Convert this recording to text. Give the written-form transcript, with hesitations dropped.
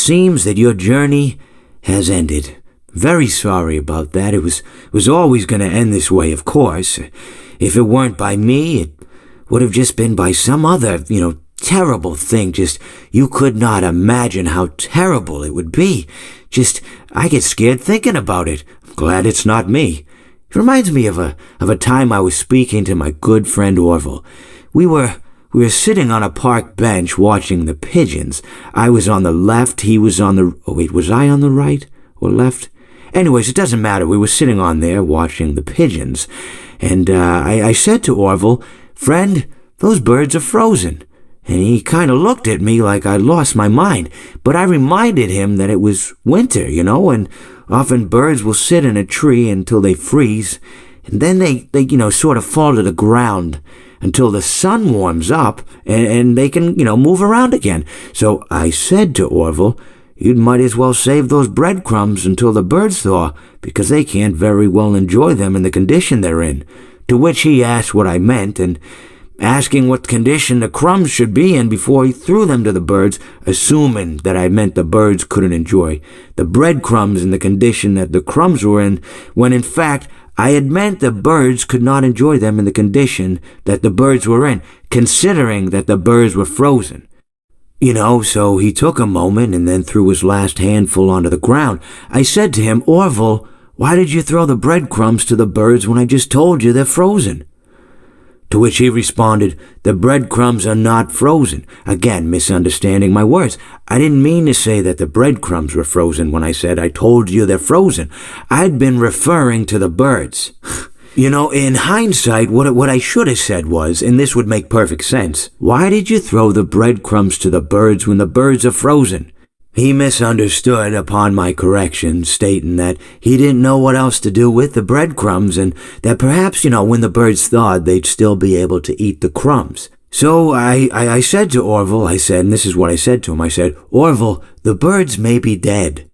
seems that your journey has ended. Very sorry about that. It was always going to end this way, of course. If it weren't by me, it would have just been by some other, terrible thing. Just, you could not imagine how terrible it would be. Just, I get scared thinking about it. I'm glad it's not me. It reminds me of a time I was speaking to my good friend Orville. We were sitting on a park bench watching the pigeons. I was on the left, he was on the... Oh, wait, was I on the right or left? Anyways, it doesn't matter. We were sitting on there watching the pigeons. And I said to Orville, "Friend, those birds are frozen." And he kind of looked at me like I'd lost my mind. But I reminded him that it was winter, and often birds will sit in a tree until they freeze. And then they sort of fall to the ground until the sun warms up and they can, move around again. So I said to Orville, "You might as well save those breadcrumbs until the birds thaw, because they can't very well enjoy them in the condition they're in." To which he asked what I meant, and asking what condition the crumbs should be in before he threw them to the birds, assuming that I meant the birds couldn't enjoy the breadcrumbs in the condition that the crumbs were in, when in fact I had meant the birds could not enjoy them in the condition that the birds were in, considering that the birds were frozen. So he took a moment and then threw his last handful onto the ground. I said to him, "Orville, why did you throw the breadcrumbs to the birds when I just told you they're frozen?" To which he responded, "The breadcrumbs are not frozen." Again, misunderstanding my words. I didn't mean to say that the breadcrumbs were frozen when I said I told you they're frozen. I'd been referring to the birds. In hindsight, what I should have said was, and this would make perfect sense, "Why did you throw the breadcrumbs to the birds when the birds are frozen?" He misunderstood upon my correction, stating that he didn't know what else to do with the breadcrumbs, and that perhaps, when the birds thawed, they'd still be able to eat the crumbs. So I said to Orville, and this is what I said to him, I said, "Orville, the birds may be dead."